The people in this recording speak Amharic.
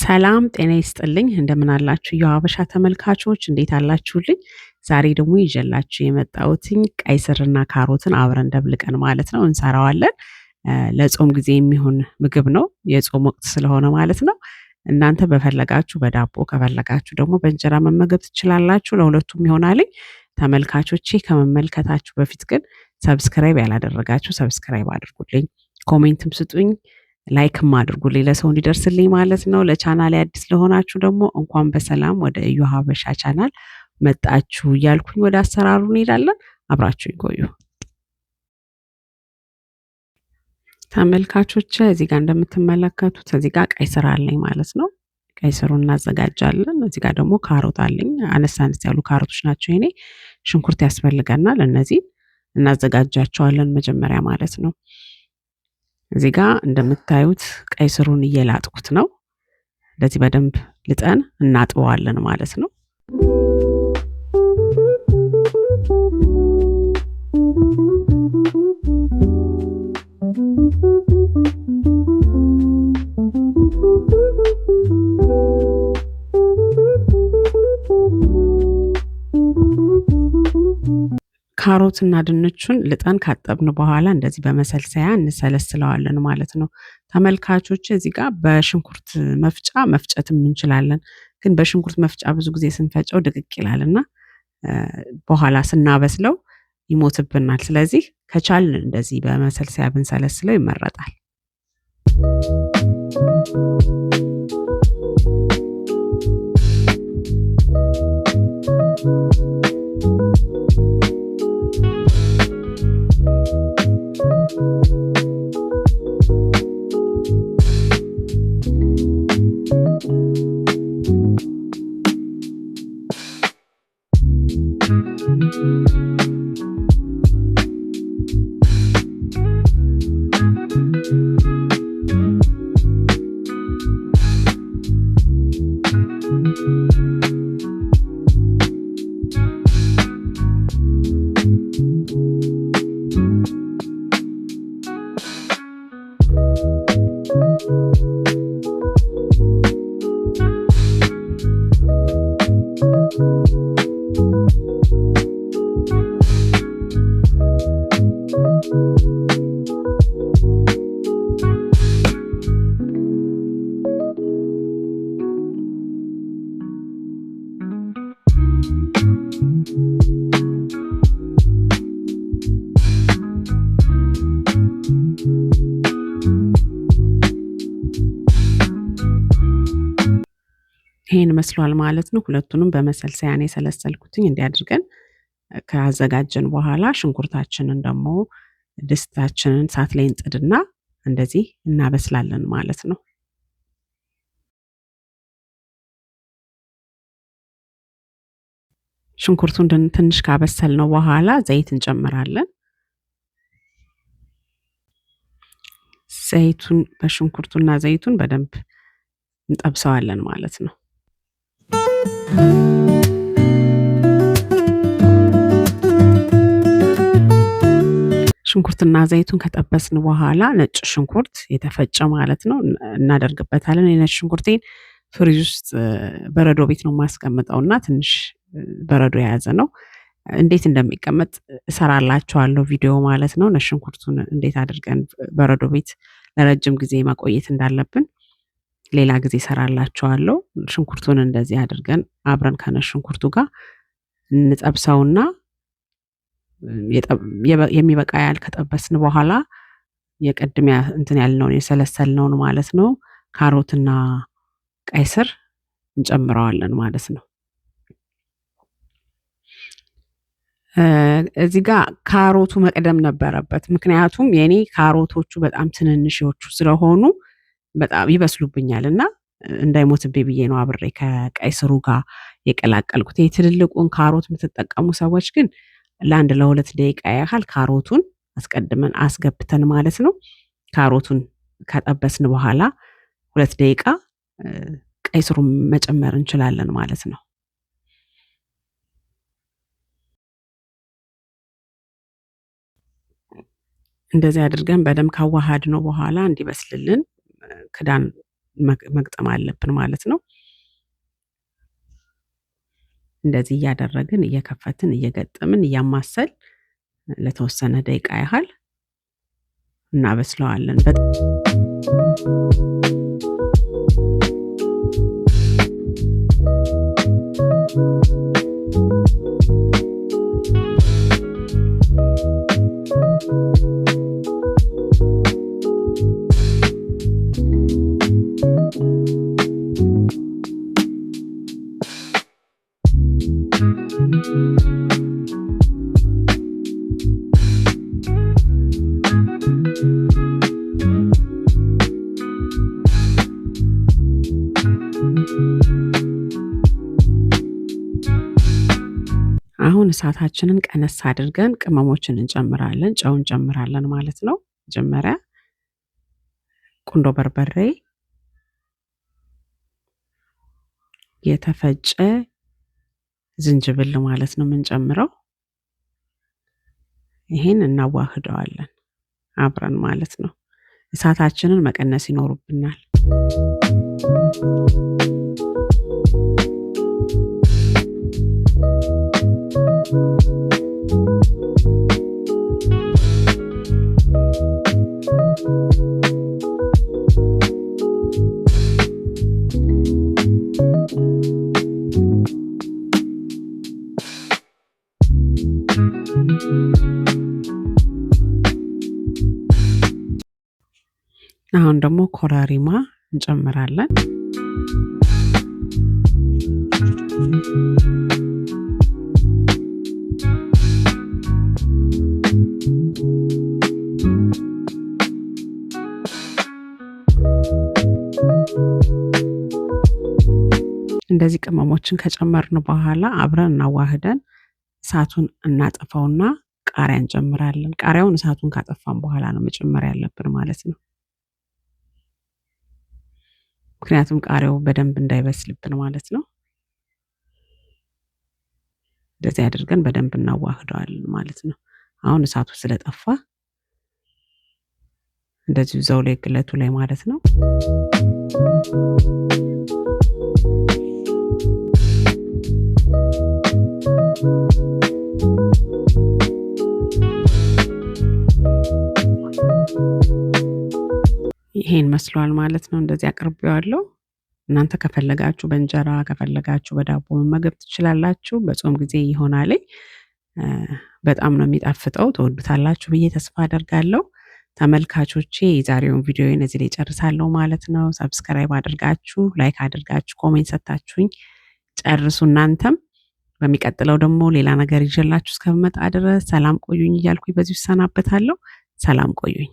ሰላም ጤና ይስጥልኝ እንደምን አላችሁ የሀበሻ ተመልካቾች እንዴት አላችሁልኝ? ዛሬ ደግሞ ይዤላችሁ የመጣሁትኝ ቀይ ስርና ካሮትን አብረን ደብልቀን ማለት ነው እንሰራዋለን። ለጾም ጊዜ የሚሆን ምግብ ነው የጾም ወቅት ስለሆነ ማለት ነው። እናንተ በፈለጋችሁ በዳቦ ከፈለጋችሁ ደግሞ በእንጀራ መመገብ ትችላላችሁ ለሁለቱም ይሆናልኝ። ተመልካቾቼ ከመመልከታችሁ በፊት ግን ሰብስክራይብ ያላደረጋችሁ ሰብስክራይብ አድርጉልኝ፣ ኮሜንትም ስጡኝ፣ ላይክም አድርጉልኝ ለሰው እንዲደርስልኝ ማለት ነው። ለቻናሌ አዲስ ለሆናችሁ ደግሞ እንኳን በሰላም ወደ እዮሃ ሀበሻ ቻናል መጣችሁ እያልኩኝ ወደ አሰራሩ እንሄዳለን። አብራችሁኝ ቆዩ። ተመልካቾቼ እዚህ ጋር እንደምትመለከቱት እዚህ ጋር ቀይ ስር አለኝ ማለት ነው። ቀይ ስሩን እናዘጋጃለን። እዚህ ጋር ደግሞ ካሮት አለኝ። አነስ አነስ ያሉ ካሮቶች ናቸው የኔ። ሽንኩርት ያስፈልገናል። እነዚህ እናዘጋጃቸዋለን መጀመሪያ ማለት ነው። እዚህ ጋር እንደምታዩት ቀይ ስሩን እየላጥኩት ነው። እንደዚህ በደንብ ልጠን እናጥበዋለን ማለት ነው። ካሮትና ድንቹን ልጠን ካጠብን በኋላ እንደዚህ በመሰልሰያ እንሰለስለዋለን ማለት ነው። ተመልካቾች እዚህ ጋር በሽንኩርት መፍጫ መፍጨትም እንችላለን። ግን በሽንኩርት መፍጫ ብዙ ጊዜ ስንፈጨው ድቅቅ ይላልና በኋላ ስናበስለው ይሞትብናል። ስለዚህ ከቻልን እንደዚህ በመሰልሰያ ብንሰለስለው ይመረጣል። ይሄን መስሏል ማለት ነው። ሁለቱንም በመሰልሰያ ነው የሰለሰልኩትኝ። እንዲያድርገን ካዘጋጀን በኋላ ሽንኩርታችንን ደግሞ ድስታችንን እሳት ላይ እንጥድና እንደዚህ እናበስላለን ማለት ነው። ሽንኩርቱን ትንሽ ካበሰልነው በኋላ ዘይት እንጨምራለን። ዘይቱን በሽንኩርቱና ዘይቱን በደንብ እንጠብሰዋለን ማለት ነው። ሽንኩርትና ዘይቱን ከጠበስን በኋላ ነጭ ሽንኩርት የተፈጨ ማለት ነው እናደርግበታለን። የነጭ ሽንኩርቴን ፍሪጅ ውስጥ በረዶ ቤት ነው የማስቀምጠውና ትንሽ በረዶ የያዘ ነው። እንዴት እንደሚቀመጥ እሰራላችኋለሁ ቪዲዮ ማለት ነው። ነጭ ሽንኩርቱን እንዴት አድርገን በረዶ ቤት ለረጅም ጊዜ ማቆየት እንዳለብን ሌላ ጊዜ እሰራላችኋለሁ። ሽንኩርቱን እንደዚህ አድርገን አብረን ከነጭ ሽንኩርቱ ጋር እንጠብሰውና የሚበቃ ያህል ከጠበስን በኋላ የቀድሚያ እንትን ያልነውን የሰለሰልነውን ማለት ነው ካሮትና ቀይ ስር እንጨምረዋለን ማለት ነው። እዚህ ጋር ካሮቱ መቅደም ነበረበት። ምክንያቱም የኔ ካሮቶቹ በጣም ትንንሾቹ ስለሆኑ በጣም ይበስሉብኛልና እንዳይሞትብኝ ብዬ ነው አብሬ ከቀይ ስሩ ጋር የቀላቀልኩት። የትልልቁን ካሮት የምትጠቀሙ ሰዎች ግን ለአንድ ለሁለት ደቂቃ ያህል ካሮቱን አስቀድመን አስገብተን ማለት ነው ካሮቱን ከጠበስን በኋላ 2 ደቂቃ ቀይ ስሩን መጨመር እንችላለን ማለት ነው። እንደዚህ አድርገን በደንብ ካዋሃድነው በኋላ እንዲበስልልን ክዳን መግጠም አለብን ማለት ነው። እንደዚህ እያደረግን እየከፈትን እየገጠምን እያማሰል ለተወሰነ ደቂቃ ያህል እናበስለዋለን። አሁን እሳታችንን ቀነስ አድርገን ቅመሞችን እንጨምራለን። ጨው እንጨምራለን ማለት ነው። መጀመሪያ ቁንዶ በርበሬ፣ የተፈጨ ዝንጅብል ማለት ነው የምንጨምረው። ይሄን እናዋህደዋለን አብረን ማለት ነው። እሳታችንን መቀነስ ይኖርብናል። አሁን ደግሞ ኮረሪማ እንጨምራለን። እንደዚህ ቅመሞችን ከጨመርን በኋላ አብረን እናዋህደን እሳቱን እናጠፋውና ቃሪያ እንጨምራለን። ቃሪያውን እሳቱን ካጠፋን በኋላ ነው መጨመር ያለብን ማለት ነው። ምክንያቱም ቃሪያው በደንብ እንዳይበስልብን ማለት ነው። እንደዚህ አድርገን በደንብ እናዋህደዋለን ማለት ነው። አሁን እሳቱ ስለጠፋ እንደዚህ እዛው ላይ ግለቱ ላይ ማለት ነው ይሄን መስሏል ማለት ነው። እንደዚህ አቅርቤዋለሁ። እናንተ ከፈለጋችሁ በእንጀራ ከፈለጋችሁ በዳቦ መመገብ ትችላላችሁ። በጾም ጊዜ ይሆናል። በጣም ነው የሚጣፍጠው። ተወዱታላችሁ ብዬ ተስፋ አደርጋለሁ። ተመልካቾቼ የዛሬውን ቪዲዮዬን እዚህ ላይ ጨርሳለሁ ማለት ነው። ሰብስክራይብ አድርጋችሁ ላይክ አድርጋችሁ ኮሜንት ሰጣችሁኝ ጨርሱ። እናንተም በሚቀጥለው ደግሞ ሌላ ነገር ይዤላችሁ እስከምመጣ ድረስ ሰላም ቆዩኝ እያልኩኝ በዚሁ እሰናበታለሁ። ሰላም ቆዩኝ።